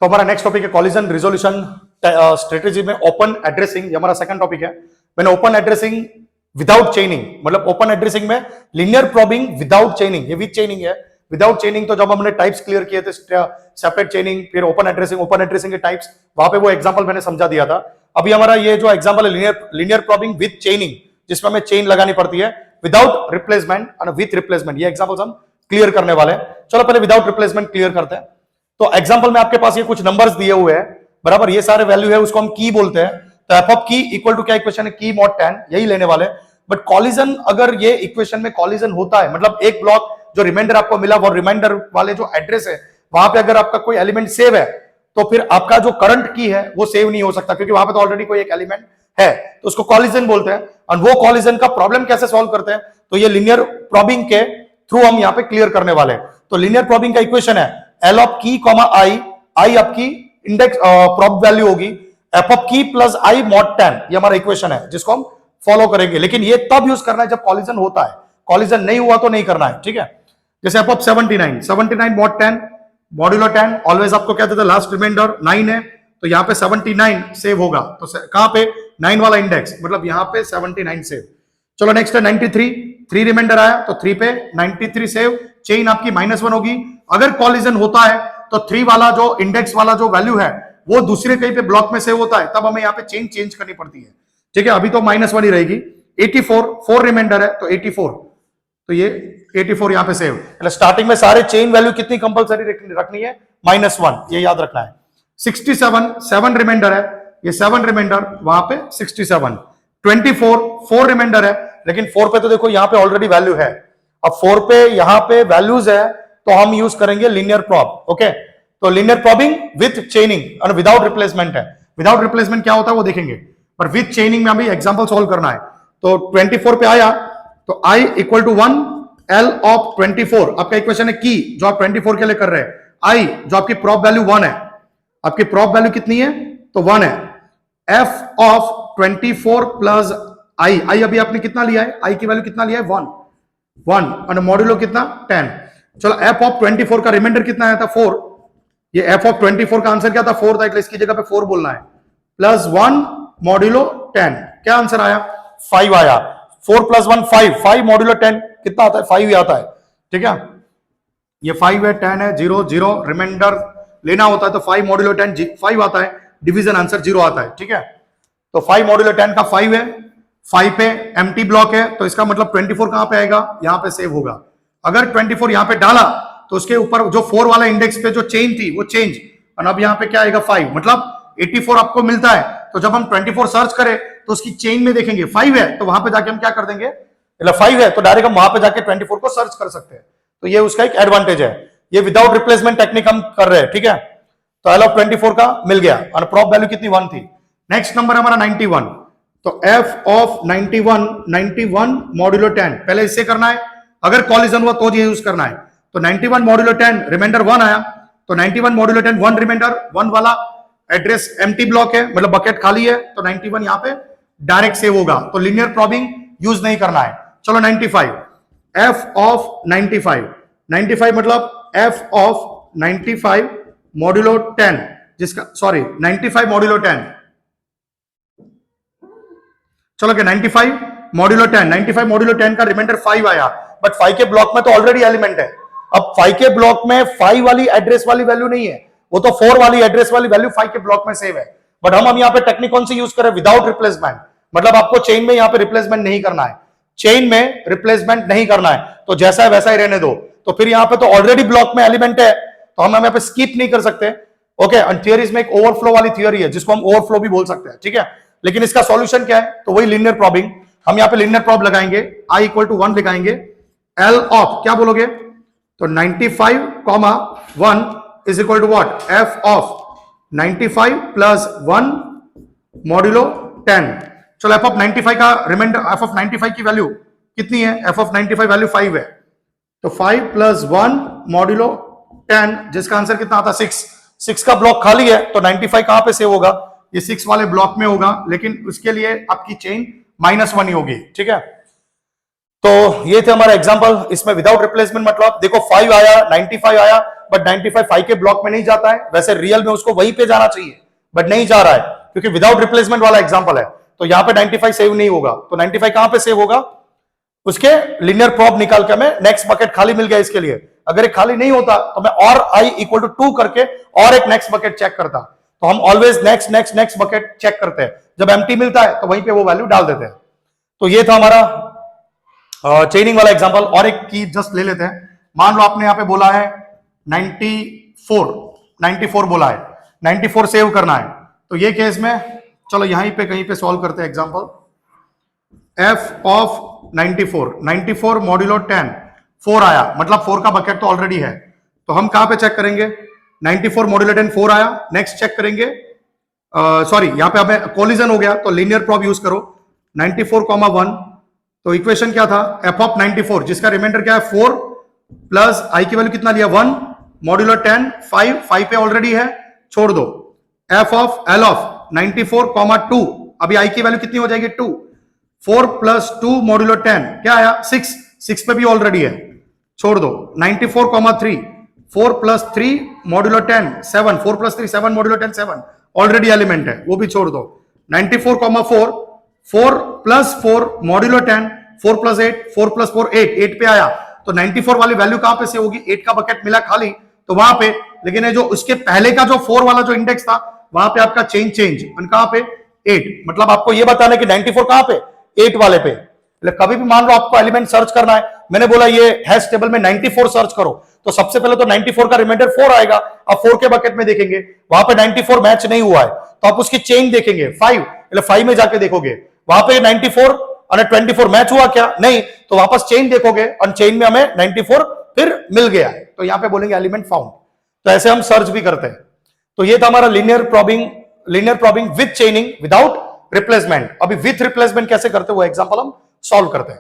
तो हमारा next topic है कॉलिजन रिजोल्यूशन स्ट्रेटेजी में ओपन एड्रेसिंग, ये हमारा सेकंड टॉपिक है। मैंने ओपन एड्रेसिंग विदाउट चेनिंग, मतलब ओपन एड्रेसिंग में लीनियर प्रॉबिंग विदाउट चेनिंग, ये विद चेनिंग है। विदाउट चेनिंग तो जब हमने टाइप्स क्लियर किए थे, सेपरेट चेनिंग, फिर ओपन एड्रेसिंग के टाइप्स, वहां पे वो एग्जांपल मैंने समझा दिया था। अभी हमारा ये जो एग्जांपल है लीनियर प्रॉबिंग विद चेनिंग, जिसमें हमें चेन लगानी पड़ती है विदाउट रिप्लेसमेंट और विथ रिप्लेसमेंट, ये एग्जांपल्स हम क्लियर करने वाले हैं। चलो पहले विदाउट रिप्लेसमेंट क्लियर करते हैं। तो एग्जांपल में आपके पास ये कुछ नंबर्स दिए हुए हैं, बराबर, ये सारे वैल्यू है, उसको हम की बोलते हैं। तो एफ ऑफ की इक्वल टू क्या इक्वेशन है, की मॉड 10, यही लेने वाले। बट कॉलिजन, अगर ये इक्वेशन में कॉलिजन होता है, मतलब एक ब्लॉक जो रिमाइंडर आपको मिला वो रिमाइंडर वाले जो एड्रेस है वहां पे अगर आपका कोई एलिमेंट सेव है, तो फिर आपका जो करंट की है वो सेव नहीं हो सकता, क्योंकि वहां पे तो ऑलरेडी कोई एक एलिमेंट है, तो उसको कॉलिजन बोलते हैं। और वो कॉलिजन का प्रॉब्लम कैसे सॉल्व करते हैं, तो ये लीनियर प्रॉबिंग के थ्रू हम यहाँ पे क्लियर करने वाले हैं। तो लीनियर प्रॉबिंग का इक्वेशन है एल ऑफ की कॉमा आई आपकी इंडेक्स प्रॉब वैल्यू होगी, एफ ऑफ की प्लस आई मॉड 10, ये हमारा इक्वेशन है जिसको हम फॉलो करेंगे। लेकिन ये तब यूज करना है जब कॉलिजन होता है, कॉलिजन नहीं हुआ तो नहीं करना है, ठीक है। जैसे F of 79 mod 10 modulo 10, always आपको कहते थे लास्ट रिमाइंडर 9 है, तो यहाँ पे 79 सेव होगा, तो कहां पे 9 वाला इंडेक्स, मतलब यहाँ पे 79 सेव। चलो नेक्स्ट है 93, 3 रिमाइंडर आया तो 3 पे 93 सेव, चेन आपकी -1 होगी। अगर कॉलिजन होता है तो 3 वाला जो इंडेक्स वाला जो वैल्यू है वो दूसरे कहीं पे ब्लॉक में सेव होता है, तब हमें यहाँ पे चेन चेंज करनी पड़ती है, ठीक है। अभी तो -1 ही रहेगी। 84, 4 रिमाइंडर है तो 84, तो ये 84 यहाँ पे सेव। मतलब स्टार्टिंग में सारे चेन वैल्यू कितनी कंपलसरी रखनी है, -1, ये याद रखना है। 67, 7 रिमाइंडर है, ये 7 रिमाइंडर वहां पे 67। 24, 4 रिमाइंडर है, लेकिन 4 पे तो देखो यहाँ पे ऑलरेडी वैल्यू है। अब 4 पे यहाँ पे वैल्यूज है तो हम यूज करेंगे लीनियर प्रॉब, ओके। तो लीनियर प्रॉबिंग विथ चेनिंग और विदाउट रिप्लेसमेंट है। विदाउट रिप्लेसमेंट क्या होता है वो देखेंगे, पर विथ चेनिंग में अभी एग्जांपल सॉल्व करना है। तो 24 पे आया तो i equal to 1 L of 24, आपका इक्वेशन है की जो आप 24 के लिए कर रहे हैं, i जो आपकी प्रॉब वैल्यू 1 है, आपकी प्रॉब वैल्यू कितनी है तो 1 है, f ऑफ 24 प्लस i अभी आपने कितना लिया है, i की वैल्यू कितना लिया है 1 और मॉड्यूलो कितना 10। चलो f ऑफ 24 का रिमाइंडर कितना आया था 4, ये f ऑफ 24 का आंसर क्या था 4 था, इसलिए इसकी जगह पे 4 बोलना है, प्लस 1 मॉड्यूलो 10, क्या आंसर आया 5 आया। 4 प्लस 1 5 मॉड्यूलो 10 कितना आता है 5 ही आता है, ठीक है। ये 5 है, 10 है, 0 0 रिमाइंडर लेना होता है तो 5 मॉड्यूलो 10 5 आता है, डिवीजन आंसर 0 आता है, ठीक है। तो 5 मॉड्यूलो 10 का 5 है, 5 पे एम्प्टी ब्लॉक है, तो इसका मतलब 24 कहां पे आएगा, यहां पे सेव होगा। अगर 24 यहां पे डाला तो उसके ऊपर जो 4 वाला इंडेक्स पे जो चेंज थी वो चेंज, और अब यहां पे क्या आएगा 5, मतलब 84 आपको मिलता है। तो जब हम 24 सर्च करें तो उसकी चेन में देखेंगे 5 है, तो वहां पे जाके हम क्या कर देंगे, मतलब 5 है तो डायरेक्ट हम वहां पे जाके 24 को सर्च कर सकते हैं। तो ये उसका एक एडवांटेज है। ये विदाउट रिप्लेसमेंट टेक्निक हम कर रहे हैं, ठीक है। तो एल ऑफ 24 का मिल गया और प्रॉब वैल्यू कितनी 1 थी। नेक्स्ट नंबर हमारा 91, तो एफ ऑफ 91 मॉड्यूलो 10, पहले इससे करना है, अगर कॉलिजन हुआ तो ये यूज करना है। तो 91 मॉड्यूलो 10 रिमाइंडर 1 आया, तो 91 मॉड्यूलो 10 1 रिमाइंडर 1 वाला एड्रेस एम्प्टी ब्लॉक है, मतलब बकेट खाली है, तो 91 यहां पे डायरेक्ट सेव होगा, तो लीनियर प्रॉबिंग यूज नहीं करना है। चलो 95, एफ ऑफ 95 मतलब एफ ऑफ 95 मॉड्यूलो 10, जिसका सॉरी 95 मॉड्यूलो 10, चलो कि 95 मॉड्यूलो 10 का रिमाइंडर 5 आया, बट 5 के ब्लॉक में तो ऑलरेडी एलिमेंट है। अब 5 के ब्लॉक में 5 वाली एड्रेस वाली वैल्यू नहीं है, वो तो 4 वाली एड्रेस वाली वैल्यू 5 के ब्लॉक में सेव है। बट हम यहाँ पे टेक्निक कौन सी यूज करें, विदाउट रिप्लेसमेंट, मतलब आपको चेन में यहाँ पे रिप्लेसमेंट नहीं करना है, चेन में रिप्लेसमेंट नहीं करना है, तो जैसा है वैसा ही रहने दो। तो फिर यहाँ पे तो ऑलरेडी ब्लॉक में एलिमेंट है, तो हम यहाँ पे स्किप नहीं कर सकते, ओके। एंड थियरीज में एक ओवरफ्लो वाली थियरी है जिसको हम ओवरफ्लो भी बोल सकते हैं, ठीक है। लेकिन इसका सॉल्यूशन क्या है, तो वही लीनियर प्रॉबिंग। हम यहाँ पे लीनियर प्रॉब लगाएंगे, i इक्वल टू 1 लिखाएंगे, एल ऑफ क्या बोलोगे, तो 95 1 is equal to what, F of 95 plus 1 modulo 10। चलो एफ ऑफ 95 का रिमाइंडर, एफ ऑफ 95 की वैल्यू कितनी है, एफ ऑफ 95 वैल्यू 5 है, तो 5 प्लस 1 मॉड्यूलो 10, जिसका आंसर कितना आता है 6 का ब्लॉक खाली है, तो 95 कहां पे सेव होगा, ये 6 वाले ब्लॉक में होगा, लेकिन उसके लिए आपकी चेन -1 ही होगी, ठीक है। तो ये थे हमारा एग्जांपल। इसमें विदाउट रिप्लेसमेंट मतलब देखो 5 आया, 95 आया, बट 95 5 के ब्लॉक में नहीं जाता है, वैसे रियल में उसको वहीं पे जाना चाहिए बट नहीं जा रहा है क्योंकि विदाउट रिप्लेसमेंट वाला एग्जांपल है। तो यहां पे 95 सेव नहीं होगा, तो 95 कहां पे सेव होगा, उसके लिनियर प्रॉब निकाल के हमें नेक्स्ट बकेट खाली मिल गया इसके लिए। अगर ये खाली नहीं होता तो मैं और i इक्वल टू 2 करके और एक नेक्स्ट बकेट चेक करता। तो हम always next next next bucket check करते हैं, जब एम्प्टी मिलता है तो वहीं पे वो वैल्यू डाल देते हैं। तो ये था हमारा चेनिंग वाला एग्जांपल। और एक की जस्ट ले लेते हैं। मान लो आपने यहां पे बोला है 94 बोला है, 94 सेव करना है। तो ये केस में चलो यहीं पे कहीं पे सॉल्व करते हैं एग्जांपल। f ऑफ 94 मॉड्यूलो 10 4 आया, मतलब 4 का बकेट तो ऑलरेडी है। तो हम कहां पे चेक करेंगे, 94 मॉड्यूलो 10 4 आया, नेक्स्ट चेक करेंगे, सॉरी यहां पे हमें कोलिजन हो गया तो लीनियर प्रॉब यूज करो 94,1। तो इक्वेशन क्या था, f ऑफ 94 जिसका रिमाइंडर क्या है 4 प्लस i की वैल्यू कितना लिया 1 मॉड्यूलो 10 5 पे ऑलरेडी है, छोड़ दो। f ऑफ l ऑफ 94,2 अभी i की वैल्यू कितनी हो जाएगी 2, 4 प्लस 2 मॉड्यूलो 10 क्या आया 6 पे भी ऑलरेडी है, छोड़ दो। 94,3 4 plus 3 modulo 10 7 4 plus 3 7 modulo 10 7 already element है, वो भी छोड़ दो। 94,4 4 प्लस 4 मॉड्यूलो 10 4 प्लस 8 4 प्लस 4 8 पे आया। तो 94 वाली वैल्यू कहां पे से होगी, 8 का बकेट मिला खाली तो वहां पे, लेकिन ये जो उसके पहले का जो 4 वाला जो इंडेक्स था वहां पे आपका चेंज कहां पे 8, मतलब आपको ये बताना है कि 94 कहां पे 8 वाले पे। कभी भी मान लो आपको एलिमेंट सर्च करना है, मैंने बोला ये हैश टेबल में 94 सर्च करो, तो सबसे पहले तो 94 का रिमाइंडर 4 आएगा। अब 4 के बकेट में देखेंगे वहां पे 94 मैच नहीं हुआ है तो आप उसकी चेन देखेंगे 5 में जाके देखोगे वहां पे 94 और 24 मैच हुआ क्या, नहीं, तो वापस चेन देखोगे और चेन में हमें 94 फिर मिल गया है, तो यहां पे बोलेंगे एलिमेंट फाउंड। तो ऐसे हम सर्च भी करते हैं। तो ये था हमारा linear probing with चेनिंग without replacement. अभी विथ रिप्लेसमेंट कैसे करते हैं वो एग्जांपल हम सॉल्व करते हैं।